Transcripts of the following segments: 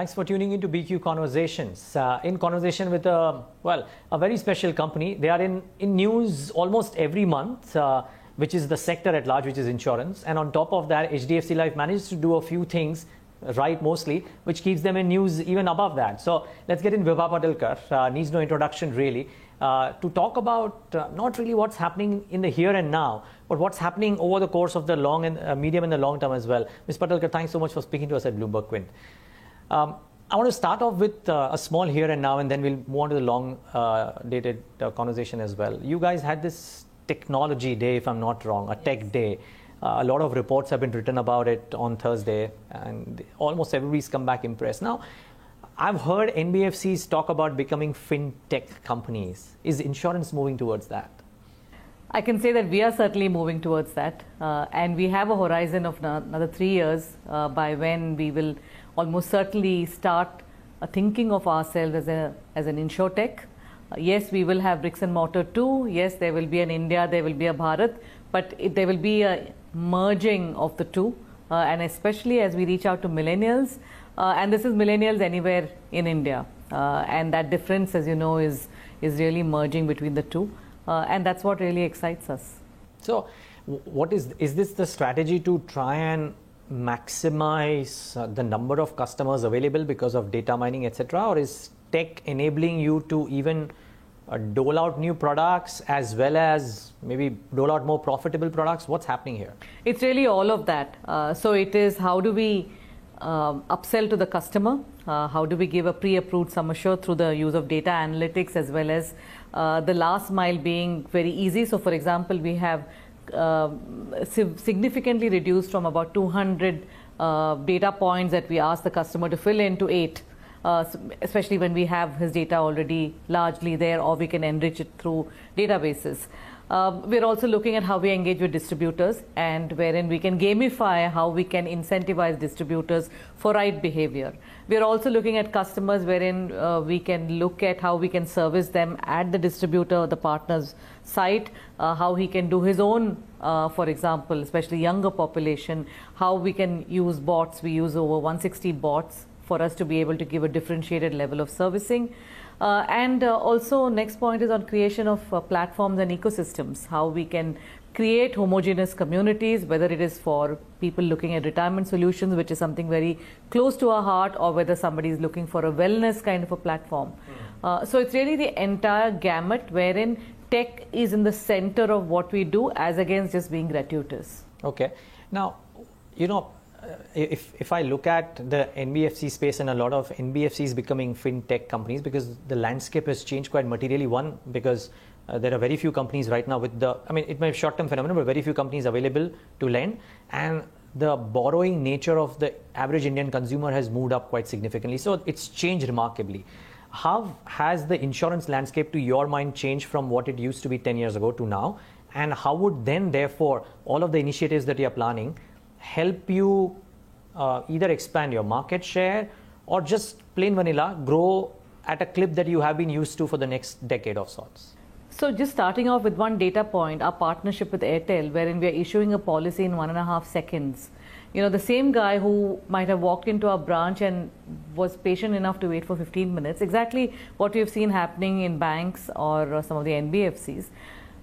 Thanks for tuning into BQ Conversations. In conversation with a very special company. They are in news almost every month, which is the sector at large, which is insurance. And on top of that, HDFC Life manages to do a few things right mostly, which keeps them in news even above that. So let's get in Vibha Padalkar, needs no introduction really, to talk about not really what's happening in the here and now, but what's happening over the course of the long and medium and the long term as well. Ms. Padalkar, thanks so much for speaking to us at Bloomberg Quint. I want to start off with a small here and now, and then we'll move on to the long dated conversation as well. You guys had this technology day, if I'm not wrong, a tech day. A lot of reports have been written about it on Thursday, and almost everybody's come back impressed. Now, I've heard NBFCs talk about becoming fintech companies. Is insurance moving towards that? I can say that we are certainly moving towards that, and we have a horizon of another 3 years by when we will almost certainly start thinking of ourselves as an insurtech. Yes, we will have bricks and mortar too. Yes, there will be an India, there will be a Bharat, but there will be a merging of the two, and especially as we reach out to millennials, and this is millennials anywhere in India, and that difference, as you know, is really merging between the two, and that's what really excites us. So, what is this the strategy to try and maximize the number of customers available because of data mining, etc., or is tech enabling you to even dole out new products as well as maybe dole out more profitable products? What's happening here? It's really all of that. So it is, how do we upsell to the customer? How do we give a pre-approved sum assured through the use of data analytics, as well as the last mile being very easy. So for example, we have significantly reduced from about 200 data points that we ask the customer to fill in to 8. Especially when we have his data already largely there, or we can enrich it through databases. We're also looking at how we engage with distributors, and wherein we can gamify how we can incentivize distributors for right behavior. We're also looking at customers wherein we can look at how we can service them at the distributor or the partner's site, how he can do his own, for example, especially younger population, how we can use bots. We use over 160 bots for us to be able to give a differentiated level of servicing. And also next point is on creation of platforms and ecosystems, how we can create homogeneous communities, whether it is for people looking at retirement solutions, which is something very close to our heart, or whether somebody is looking for a wellness kind of a platform. So it's really the entire gamut wherein tech is in the center of what we do, as against just being gratuitous. Okay. Now, you know, if I look at the NBFC space and a lot of NBFCs becoming fintech companies, because the landscape has changed quite materially. One, because there are very few companies right now with the, I mean, it may be short-term phenomenon, but very few companies available to lend, and the borrowing nature of the average Indian consumer has moved up quite significantly. So it's changed remarkably. How has the insurance landscape, to your mind, changed from what it used to be 10 years ago to now? And how would then, therefore, all of the initiatives that you're planning help you either expand your market share or just plain vanilla grow at a clip that you have been used to for the next decade of sorts? So just starting off with one data point, our partnership with Airtel, wherein we are issuing a policy in 1.5 seconds. You know, the same guy who might have walked into our branch and was patient enough to wait for 15 minutes, exactly what we've seen happening in banks or some of the NBFCs.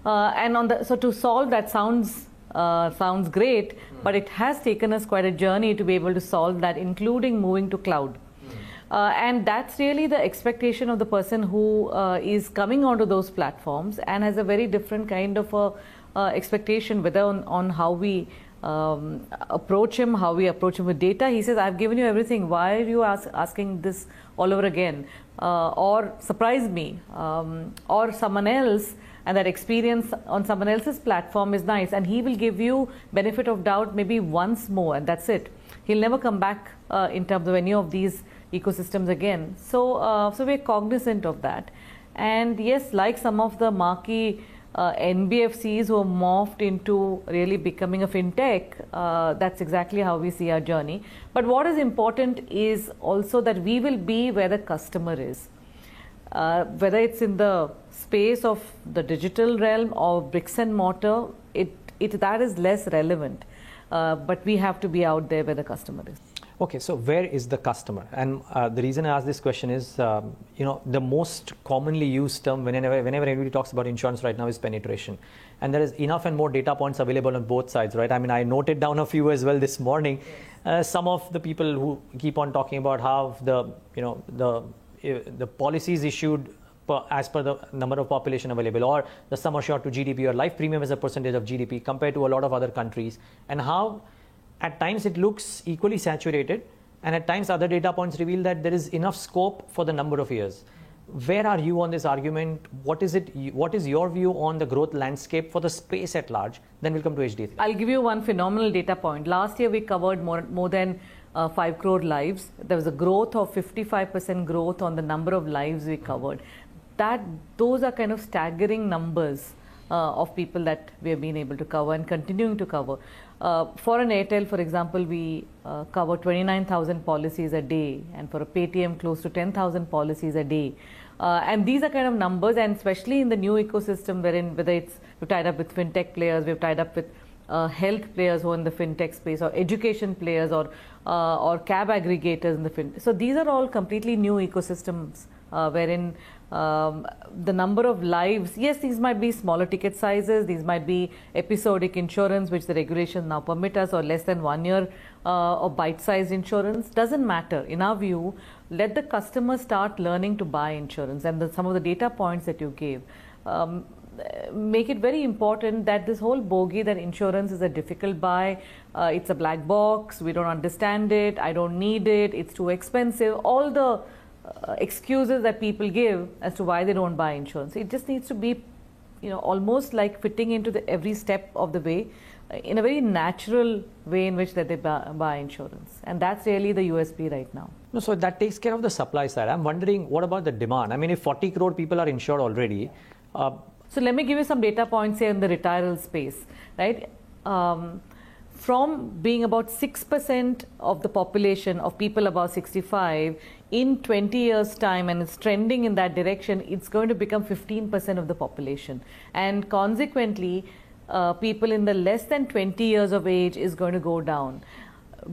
So to solve that sounds great, but it has taken us quite a journey to be able to solve that, including moving to cloud. And that's really the expectation of the person who is coming onto those platforms and has a very different kind of expectation, whether on how we approach him, with data. He says, I've given you everything. Why are you asking this all over again? Or surprise me, or someone else, and that experience on someone else's platform is nice, and he will give you benefit of doubt maybe once more, and that's it. He'll never come back in terms of any of these ecosystems again. So we're cognizant of that. And yes, like some of the marquee NBFCs who have morphed into really becoming a fintech, that's exactly how we see our journey. But what is important is also that we will be where the customer is. Whether it's in the space of the digital realm or bricks and mortar, that is less relevant. But we have to be out there where the customer is. Okay, so where is the customer? And the reason I ask this question is, the most commonly used term whenever anybody talks about insurance right now is penetration. And there is enough and more data points available on both sides, right? I mean, I noted down a few as well this morning. Yes. Some of the people who keep on talking about how the policies issued as per the number of population available, or the sum assured to GDP, or life premium as a percentage of GDP compared to a lot of other countries, and how at times it looks equally saturated, and at times other data points reveal that there is enough scope for the number of years. Where are you on this argument? What is your view on the growth landscape for the space at large? Then we'll come to HDFC. I'll give you one phenomenal data point. Last year we covered more than 5 crore lives. There was a growth of 55% growth on the number of lives we covered. Those are kind of staggering numbers of people that we have been able to cover and continuing to cover. For an Airtel, for example, we cover 29,000 policies a day, and for a Paytm, close to 10,000 policies a day. And these are kind of numbers, and especially in the new ecosystem, wherein whether we've tied up with fintech players, we've tied up with health players who are in the fintech space, or education players, or cab aggregators in the fintech. So these are all completely new ecosystems wherein the number of lives, yes, these might be smaller ticket sizes, these might be episodic insurance, which the regulations now permit us, or less than 1 year or bite-sized insurance, doesn't matter. In our view, let the customer start learning to buy insurance, and some of the data points that you gave make it very important that this whole bogey that insurance is a difficult buy, it's a black box, we don't understand it, I don't need it, it's too expensive, all the excuses that people give as to why they don't buy insurance. It just needs to be, almost like fitting into every step of the way, in a very natural way in which that they buy insurance. And that's really the USP right now. No, so that takes care of the supply side. I'm wondering, what about the demand? I mean, if 40 crore people are insured already. So let me give you some data points here in the retirement space, right? From being about 6% of the population of people above 65, in 20 years' time, and it's trending in that direction, it's going to become 15% of the population. And consequently, people in the less than 20 years of age is going to go down,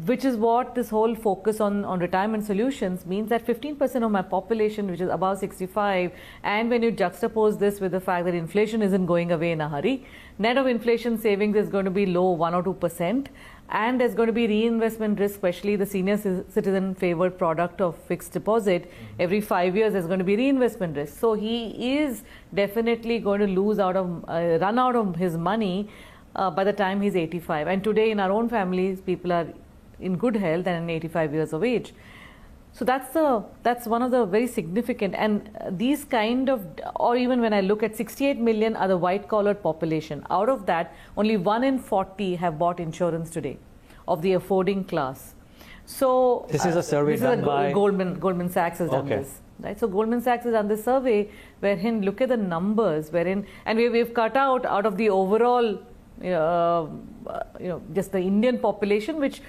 which is what this whole focus on retirement solutions means, that 15% of my population, which is above 65, and when you juxtapose this with the fact that inflation isn't going away in a hurry, net of inflation savings is going to be low 1 or 2%, and there's going to be reinvestment risk, especially the senior citizen favored product of fixed deposit. Every 5 years there's going to be reinvestment risk. So he is definitely going to run out of his money by the time he's 85. And today in our own families, people are in good health and 85 years of age. So that's one of the very significant, and these kind of, or even when I look at 68 million are the white collar population. Out of that, only 1 in 40 have bought insurance today, of the affording class. So this is a survey done by Goldman Sachs has done this. Right, so Goldman Sachs has done this survey wherein look at the numbers, and we've cut out of the overall just the Indian population, which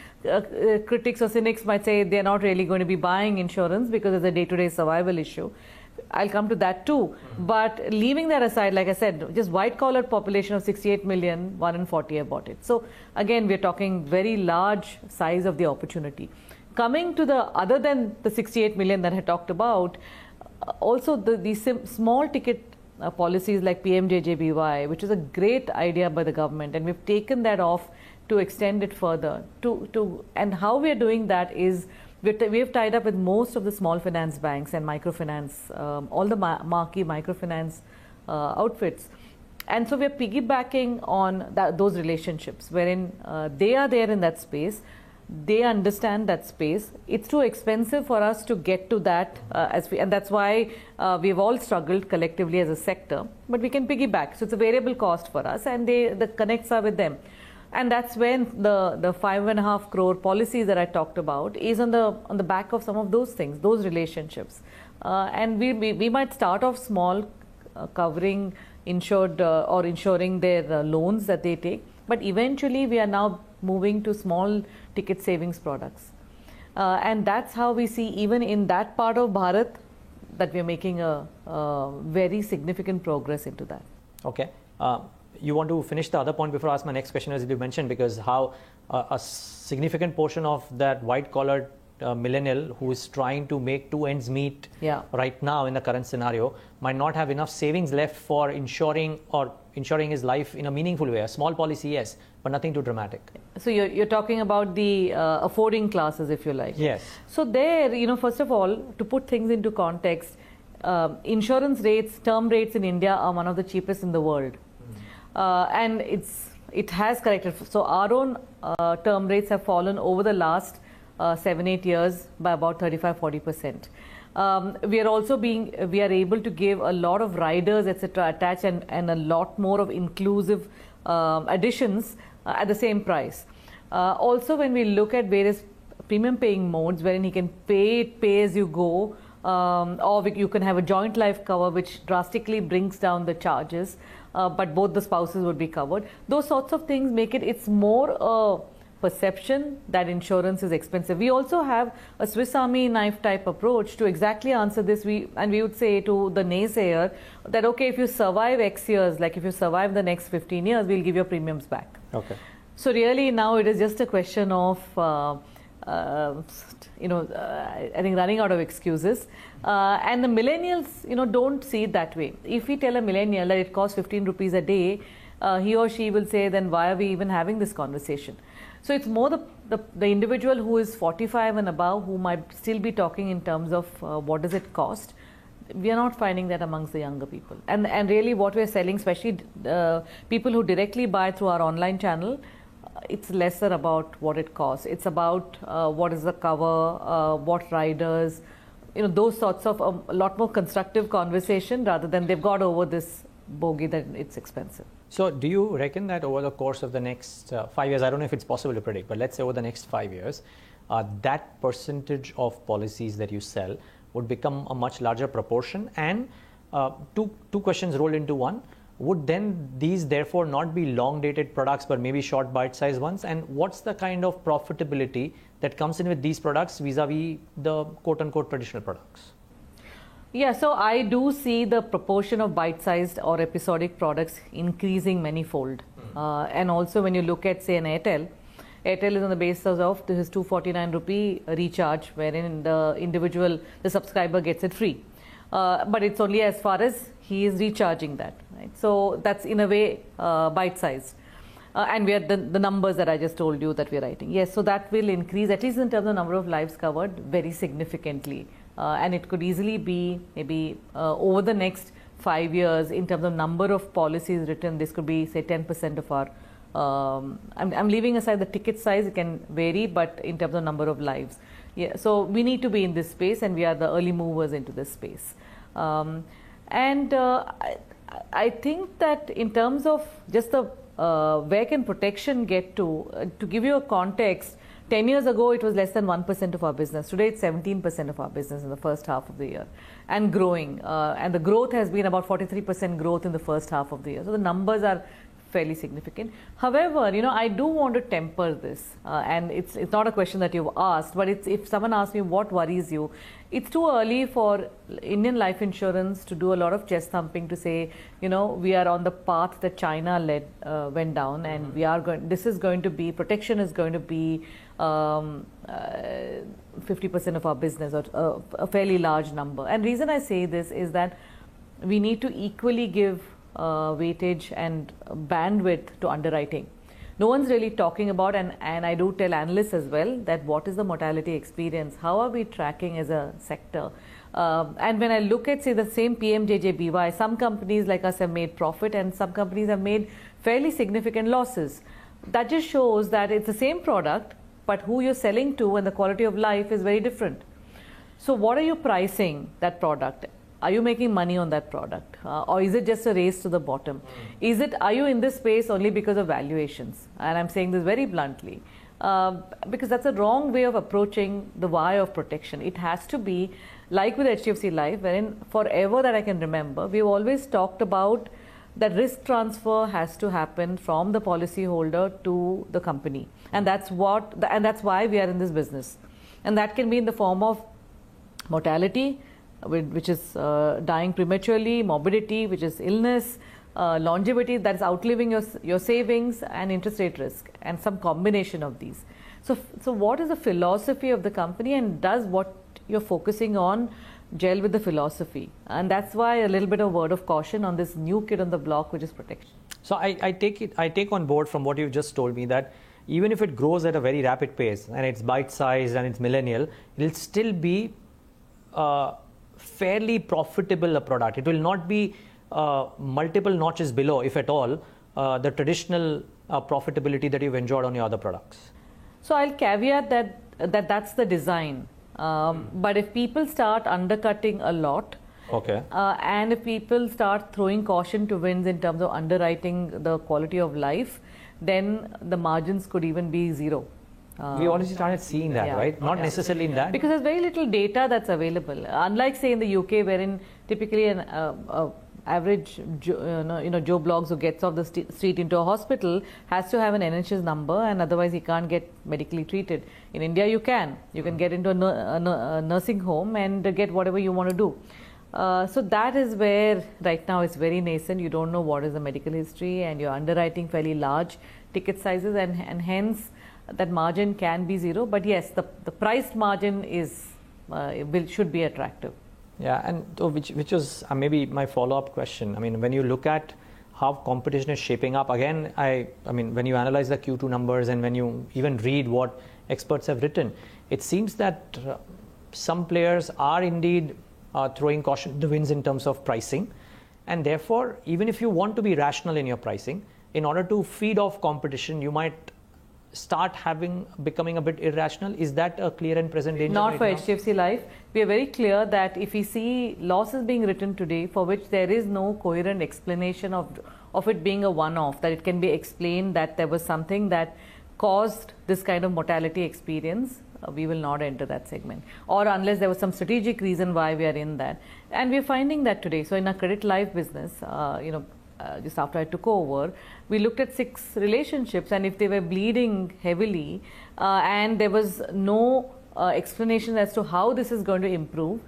critics or cynics might say they're not really going to be buying insurance because it's a day-to-day survival issue. I'll come to that too. But leaving that aside, like I said, just white-collar population of 68 million, 1 in 40 have bought it. So again, we're talking very large size of the opportunity. Coming to other than the 68 million that I talked about, also these small ticket policies like PMJJBY, which is a great idea by the government, and we've taken that off to extend it further. And how we are doing that is we've tied up with most of the small finance banks and microfinance, all the marquee microfinance outfits. And so we're piggybacking on those relationships wherein they are there in that space. They understand that space. It's too expensive for us to get to that, and that's why we've all struggled collectively as a sector. But we can piggyback, so it's a variable cost for us, and the connects are with them, and that's when the 5.5 crore policies that I talked about is on the back of some of those things, those relationships, and we might start off small, covering insured or insuring their loans that they take, but eventually we are now moving to small ticket savings products. And that's how we see, even in that part of Bharat, that we are making a very significant progress into that. Okay. you want to finish the other point before I ask my next question, as you mentioned, because how a significant portion of that white-collar millennial who is trying to make two ends meet right now in the current scenario might not have enough savings left for insuring his life in a meaningful way. A small policy, yes, but nothing too dramatic. So you're talking about the affording classes, if you like. Yes. So there, first of all, to put things into context, insurance rates, term rates in India are one of the cheapest in the world. And it has corrected. So our own term rates have fallen over the last 7-8 years by about 35-40%. We are able to give a lot of riders, etc., attached and a lot more of inclusive additions at the same price. Also, when we look at various premium paying modes, wherein he can pay as you go, or you can have a joint life cover, which drastically brings down the charges, but both the spouses would be covered. Those sorts of things make it's more a perception that insurance is expensive. We also have a Swiss Army knife type approach to exactly answer this. We would say to the naysayer that, okay, if you survive X years, like if you survive the next 15 years, we'll give your premiums back. Okay. So really now it is just a question of, I think running out of excuses. And the millennials, don't see it that way. If we tell a millennial that it costs 15 rupees a day, he or she will say, then why are we even having this conversation? So it's more the individual who is 45 and above who might still be talking in terms of what does it cost. We are not finding that amongst the younger people. And really what we're selling, especially people who directly buy through our online channel, it's lesser about what it costs. It's about what is the cover, what riders, those sorts of a lot more constructive conversation rather than they've got over this bogey that it's expensive. So do you reckon that over the course of the next 5 years, I don't know if it's possible to predict, but let's say over the next 5 years, that percentage of policies that you sell would become a much larger proportion? And two questions rolled into one. Would then these therefore not be long dated products but maybe short bite-sized ones? And what's the kind of profitability that comes in with these products vis-a-vis the quote-unquote traditional products? Yeah, so I do see the proportion of bite-sized or episodic products increasing manifold. And also when you look at, say, an Airtel is on the basis of this is 249 rupee recharge, wherein the subscriber gets it free. But it's only as far as he is recharging that, right? So that's in a way bite-sized. And we are the numbers that I just told you that we're writing. Yes, so that will increase, at least in terms of number of lives covered, very significantly. And it could easily be maybe over the next 5 years in terms of number of policies written, this could be say 10% of our, I'm leaving aside the ticket size, it can vary, but in terms of number of lives. Yeah, so we need to be in this space and we are the early movers into this space. I think that in terms of just the where can protection get to give you a context, 10 years ago, it was less than 1% of our business. Today, it's 17% of our business in the first half of the year and growing. And the growth has been about 43% growth in the first half of the year. So the numbers are fairly significant. However, I do want to temper this. And it's not a question that you've asked, but if someone asks me what worries you, it's too early for Indian life insurance to do a lot of chest thumping to say, we are on the path that China went down, and protection is going to be 50% of our business, or a fairly large number. And reason I say this is that we need to equally give weightage and bandwidth to underwriting. No one's really talking about, and I do tell analysts as well, that what is the mortality experience? How are we tracking as a sector? And when I look at, say, the same PMJJBY, some companies like us have made profit and some companies have made fairly significant losses. That just shows that it's the same product, but who you're selling to and the quality of life is very different. So what are you pricing that product? Are you making money on that product? Or is it just a race to the bottom? Are you in this space only because of valuations? And I'm saying this very bluntly, because that's a wrong way of approaching the why of protection. It has to be like with HDFC Life, wherein forever that I can remember, we've always talked about that risk transfer has to happen from the policyholder to the company. And that's why we are in this business. And that can be in the form of mortality, which is dying prematurely, morbidity, which is illness, longevity that is outliving your savings and interest rate risk, and some combination of these. So what is the philosophy of the company, and does what you're focusing on gel with the philosophy? And that's why a little bit of word of caution on this new kid on the block, which is protection. So I take on board from what you've just told me that even if it grows at a very rapid pace and it's bite-sized and it's millennial, it'll still be fairly profitable a product. It will not be multiple notches below, if at all, the traditional profitability that you've enjoyed on your other products. So I'll caveat that's the design. But if people start undercutting a lot, okay, and if people start throwing caution to winds in terms of underwriting the quality of life, then the margins could even be zero. We already started seeing that, right? Not necessarily in that. Because there's very little data that's available. Unlike, say, in the UK, wherein typically an average Joe Bloggs who gets off the street into a hospital has to have an NHS number, and otherwise he can't get medically treated. In India, you can get into a nursing home and get whatever you want to do. So that is where right now it's very nascent. You don't know what is the medical history, and you're underwriting fairly large ticket sizes, and hence that margin can be zero. But yes, the priced margin should be attractive. Yeah, and which was maybe my follow-up question. I mean, when you look at how competition is shaping up, again, I mean, when you analyze the Q2 numbers and when you even read what experts have written, it seems that some players are indeed throwing caution to the winds in terms of pricing, and therefore, even if you want to be rational in your pricing, in order to feed off competition, you might start becoming a bit irrational. Is that a clear and present danger? Not right for now? HDFC Life. We are very clear that if we see losses being written today for which there is no coherent explanation of it being a one-off, that it can be explained that there was something that caused this kind of mortality experience, we will not enter that segment, or unless there was some strategic reason why we are in that. And we are finding that today. So in our credit life business, just after I took over, we looked at 6 relationships, and if they were bleeding heavily and there was no explanation as to how this is going to improve,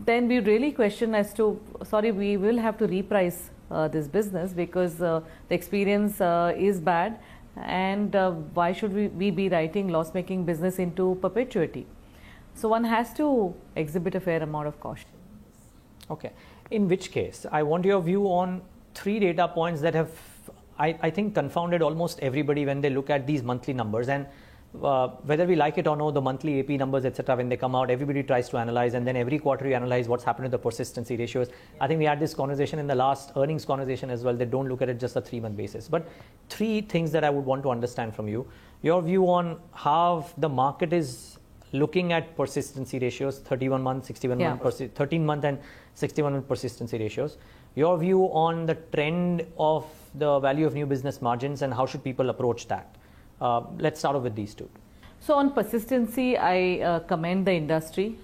then we really question as to, sorry, we will have to reprice this business because the experience is bad, and why should we be writing loss-making business into perpetuity? So one has to exhibit a fair amount of caution. Okay. In which case, I want your view on 3 data points that have, I think, confounded almost everybody when they look at these monthly numbers. And whether we like it or no, the monthly AP numbers, etc., when they come out, everybody tries to analyze, and then every quarter you analyze what's happened to the persistency ratios. I think we had this conversation in the last earnings conversation as well. They don't look at it just a 3-month basis. But 3 things that I would want to understand from you: your view on how the market is looking at persistency ratios, 31-month, 61-month, 13-month and 61-month persistency ratios. Your view on the trend of the value of new business margins, and how should people approach that? Let's start off with these 2. So on persistency, I commend the industry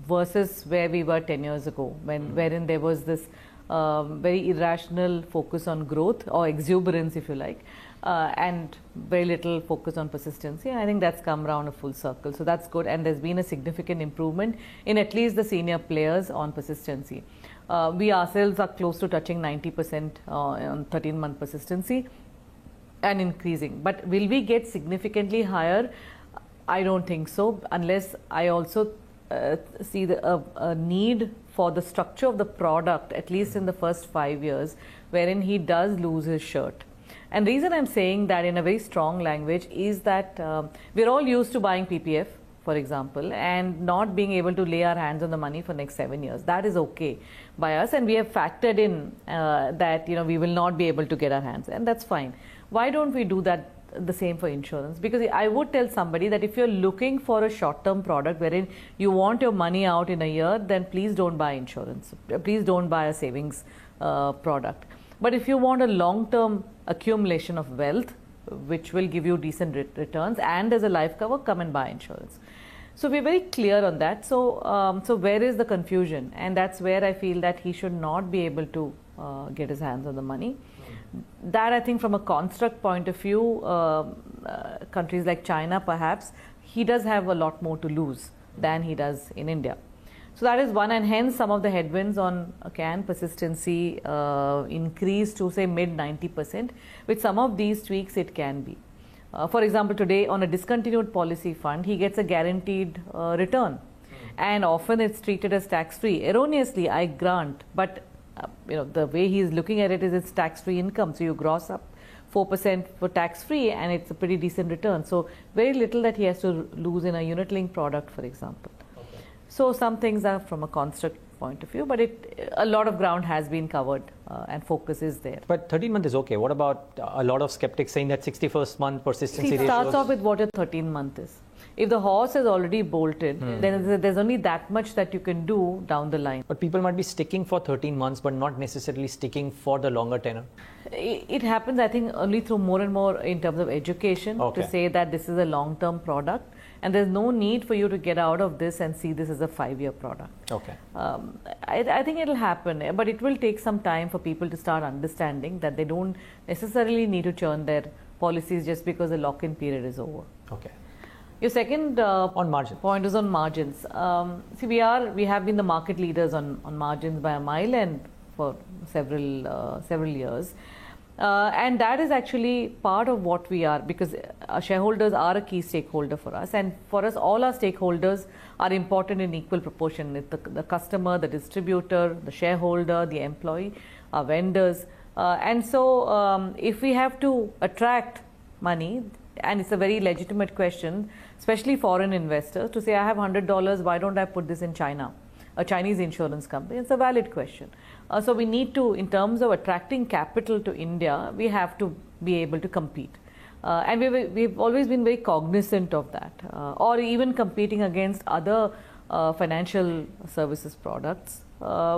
versus where we were 10 years ago, wherein there was this very irrational focus on growth or exuberance, if you like, and very little focus on persistency. And I think that's come around a full circle. So that's good, and there's been a significant improvement in at least the senior players on persistency. We ourselves are close to touching 90% on 13-month persistency and increasing. But will we get significantly higher? I don't think so, unless I also see a need for the structure of the product, at least in the first 5 years, wherein he does lose his shirt. And the reason I'm saying that in a very strong language is that we're all used to buying PPF, for example, and not being able to lay our hands on the money for next 7 years. That is okay by us, and we have factored in that we will not be able to get our hands, and that's fine. Why don't we do that the same for insurance? Because I would tell somebody that if you're looking for a short-term product wherein you want your money out in a year, then please don't buy insurance. Please don't buy a savings product. But if you want a long-term accumulation of wealth, which will give you decent returns, and as a life cover, come and buy insurance. So we're very clear on that. So where is the confusion? And that's where I feel that he should not be able to get his hands on the money. That, I think, from a construct point of view, countries like China, perhaps, he does have a lot more to lose than he does in India. So that is one, and hence some of the headwinds on can persistency increase to say mid 90%. With some of these tweaks, it can be. For example, today on a discontinued policy fund, he gets a guaranteed return, and often it's treated as tax-free. Erroneously, I grant, but the way he is looking at it is it's tax-free income. So you gross up 4% for tax-free, and it's a pretty decent return. So very little that he has to lose in a unit-linked product, for example. Okay. So some things are from a construct point of view, but a lot of ground has been covered and focus is there. But 13 month is okay. What about a lot of skeptics saying that 61st month persistency ratio? It starts off with what a 13 month is. If the horse has already bolted, then there's only that much that you can do down the line. But people might be sticking for 13 months, but not necessarily sticking for the longer tenure. It happens, I think, only through more and more in terms of education to say that this is a long-term product. And there's no need for you to get out of this and see this as a 5-year product. Okay. I think it'll happen, but it will take some time for people to start understanding that they don't necessarily need to churn their policies just because the lock-in period is over. Okay. Your second on margins. Point is on margins. See, we have been the market leaders on margins by a mile and for several years. And that is actually part of what we are, because our shareholders are a key stakeholder for us, and for us all our stakeholders are important in equal proportion. The customer, the distributor, the shareholder, the employee, our vendors, and so if we have to attract money, and it's a very legitimate question, especially foreign investors, to say I have $100, why don't I put this in China, a Chinese insurance company? It's a valid question. So we need to, in terms of attracting capital to India, we have to be able to compete. And we've always been very cognizant of that, or even competing against other financial services products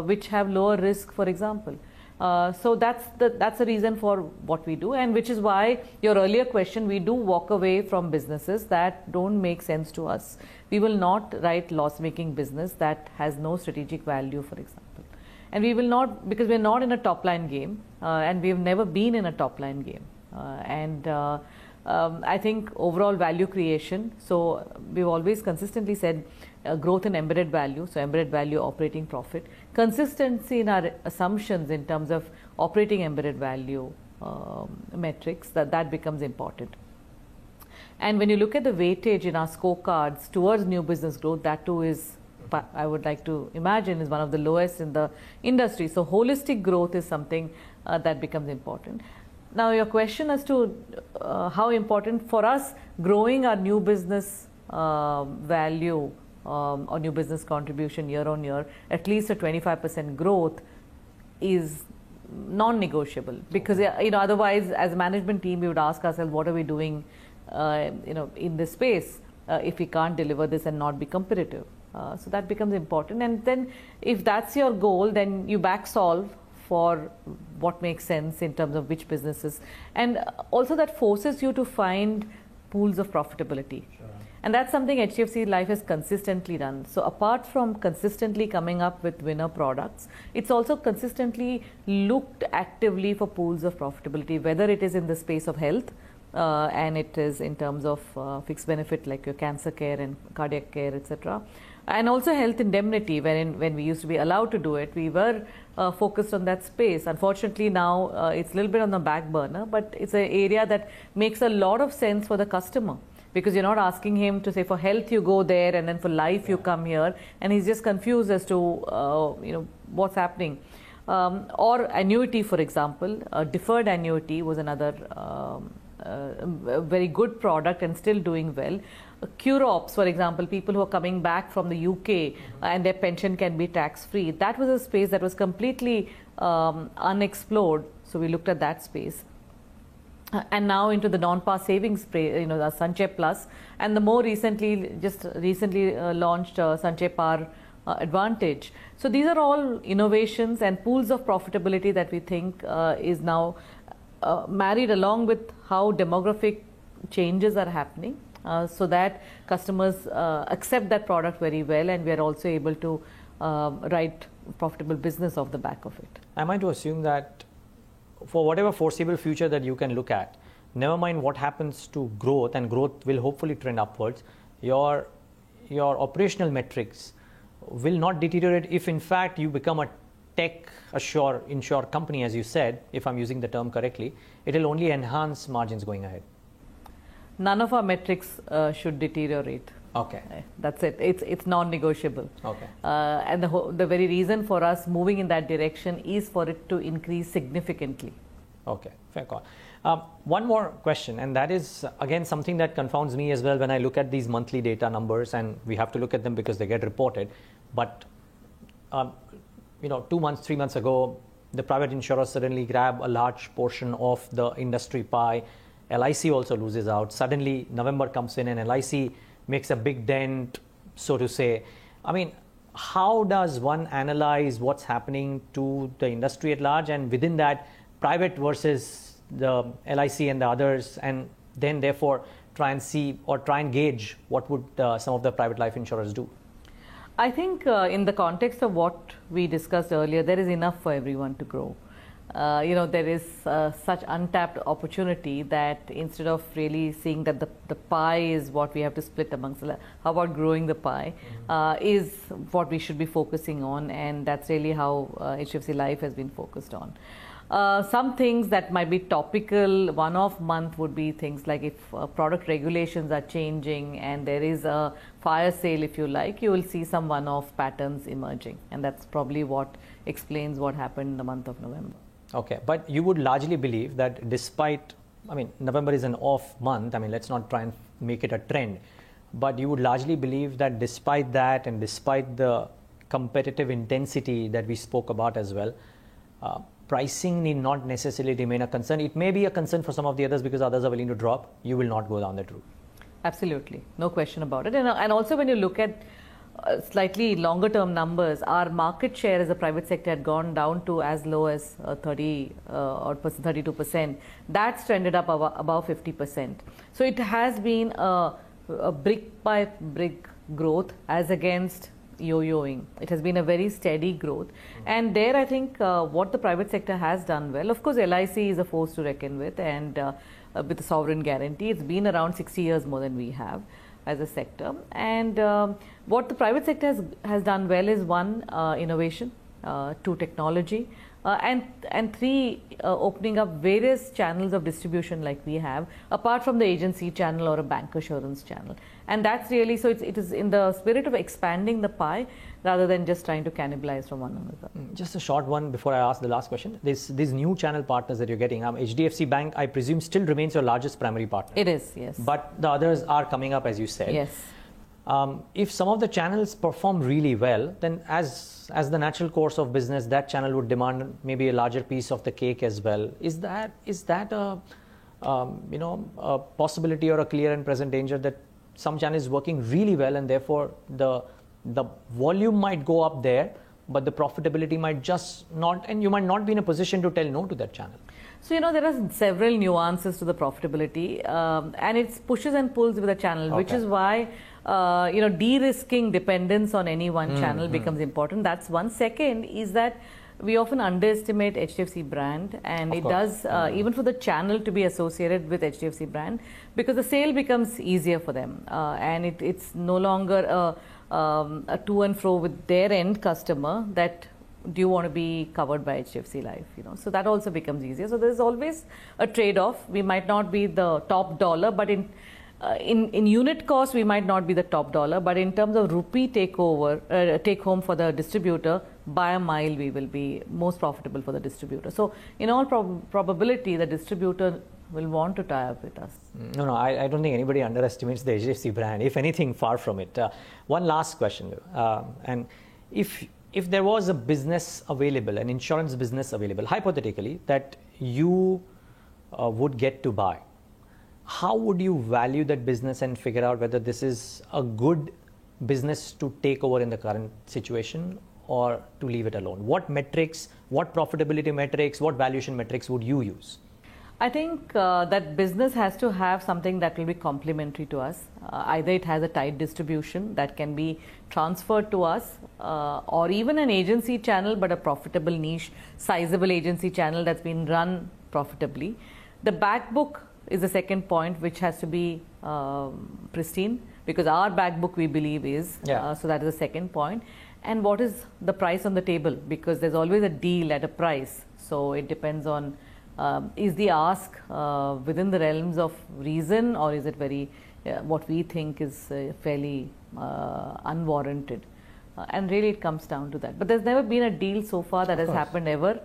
which have lower risk, for example. So that's the reason for what we do, and which is why your earlier question, we do walk away from businesses that don't make sense to us. We will not write loss-making business that has no strategic value, for example. And we will not, because we're not in a top-line game, and we've never been in a top-line game. I think overall value creation, so we've always consistently said growth in embedded value, so embedded value, operating profit, consistency in our assumptions in terms of operating embedded value metrics, that becomes important. And when you look at the weightage in our scorecards towards new business growth, that too is, I would like to imagine, is one of the lowest in the industry. So holistic growth is something that becomes important. Now your question as to how important for us growing our new business value or new business contribution year on year, at least a 25% growth is non-negotiable, because otherwise as a management team we would ask ourselves, what are we doing in this space if we can't deliver this and not be competitive. So that becomes important, and then if that's your goal, then you back solve for what makes sense in terms of which businesses, and also that forces you to find pools of profitability. Sure. And that's something HDFC Life has consistently done. So apart from consistently coming up with winner products, it's also consistently looked actively for pools of profitability, whether it is in the space of health and it is in terms of fixed benefit like your cancer care and cardiac care, etc. And also health indemnity, when we used to be allowed to do it, we were focused on that space. Unfortunately now it's a little bit on the back burner, but it's an area that makes a lot of sense for the customer, because you're not asking him to say for health you go there and then for life you come here, and he's just confused as to what's happening. Or annuity, for example, deferred annuity was another very good product and still doing well. Cure-ops, for example, people who are coming back from the UK and their pension can be tax-free. That was a space that was completely unexplored, so we looked at that space. And now into the non-par savings, the Sanchay Plus, and the more recently, launched Sanchay Par Advantage. So these are all innovations and pools of profitability that we think is now married along with how demographic changes are happening. So that customers accept that product very well, and we are also able to write profitable business off the back of it. Am I to assume that for whatever foreseeable future that you can look at, never mind what happens to growth, and growth will hopefully trend upwards, your operational metrics will not deteriorate if in fact you become a tech insure company, as you said, if I'm using the term correctly. It will only enhance margins going ahead. None of our metrics should deteriorate. Okay. That's it. It's non-negotiable. Okay. And the very reason for us moving in that direction is for it to increase significantly. Okay, fair call. One more question, and that is again something that confounds me as well when I look at these monthly data numbers, and we have to look at them because they get reported. But 2 months, 3 months ago, the private insurers suddenly grab a large portion of the industry pie. LIC also loses out. Suddenly, November comes in and LIC makes a big dent, so to say. I mean, how does one analyze what's happening to the industry at large, and within that, private versus the LIC and the others, and then therefore try and see or try and gauge what would some of the private life insurers do? I think in the context of what we discussed earlier, there is enough for everyone to grow. There is such untapped opportunity that instead of really seeing that the pie is what we have to split amongst, how about growing the pie is what we should be focusing on, and that's really how HDFC Life has been focused on. Some things that might be topical one-off month would be things like if product regulations are changing and there is a fire sale, if you like, you will see some one-off patterns emerging, and that's probably what explains what happened in the month of November. Okay, but you would largely believe that despite, November is an off month, let's not try and make it a trend, but you would largely believe that despite that and despite the competitive intensity that we spoke about as well, pricing need not necessarily remain a concern. It may be a concern for some of the others because others are willing to drop. You will not go down that route. Absolutely, no question about it. And also when you look at slightly longer term numbers, our market share as a private sector had gone down to as low as 32%. That's trended up above 50%. So it has been a brick by brick growth as against yo-yoing. It has been a very steady growth, and there I think what the private sector has done well, of course LIC is a force to reckon with, and with the sovereign guarantee, it's been around 60 years more than we have as a sector, and what the private sector has done well is one, innovation, two, technology, and three, opening up various channels of distribution like we have, apart from the agency channel or a bancassurance channel. And that's really, so it is in the spirit of expanding the pie rather than just trying to cannibalize from one another. Just a short one before I ask the last question. These new channel partners that you're getting, HDFC Bank, I presume, still remains your largest primary partner. It is, yes. But the others are coming up, as you said. Yes. If some of the channels perform really well, then as the natural course of business, that channel would demand maybe a larger piece of the cake as well. Is that a possibility or a clear and present danger that some channel is working really well and therefore the volume might go up there, but the profitability might just not, and you might not be in a position to tell no to that channel? So, there are several nuances to the profitability, and it's pushes and pulls with the channel, which is why de-risking dependence on any one channel becomes important. That's one. Second is that we often underestimate HDFC brand, and it does, even for the channel to be associated with HDFC brand, because the sale becomes easier for them, and it's no longer a to and fro with their end customer that do you want to be covered by HDFC Life, so that also becomes easier. So there's always a trade-off. We might not be the top dollar, but in unit cost we might not be the top dollar, but in terms of rupee take home for the distributor, by a mile we will be most profitable for the distributor. So in all probability the distributor will want to tie up with us. No, I don't think anybody underestimates the HDFC brand. If anything, far from it. One last question, and if there was a business available, an insurance business available, hypothetically, that you would get to buy, how would you value that business and figure out whether this is a good business to take over in the current situation or to leave it alone? What metrics, what profitability metrics, what valuation metrics would you use? I think that business has to have something that will be complementary to us. Either it has a tight distribution that can be transferred to us, or even an agency channel, but a profitable niche, sizable agency channel that's been run profitably. The back book is the second point, which has to be pristine, because our back book we believe is, so that is the second point. and what is the price on the table, because there's always a deal at a price. So it depends on is the ask within the realms of reason, or is it very what we think is fairly unwarranted. And really it comes down to that. But there's never been a deal so far that has happened ever.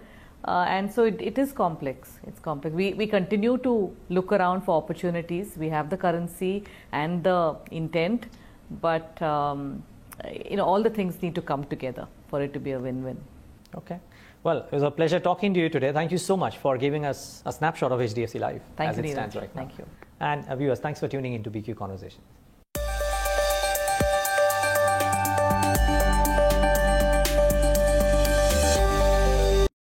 And so it is complex. It's complex. We continue to look around for opportunities. We have the currency and the intent, but all the things need to come together for it to be a win-win. Okay. Well, it was a pleasure talking to you today. Thank you so much for giving us a snapshot of HDFC Life Thank as you, it stands right now. Thank you. And viewers, thanks for tuning in to BQ Conversations.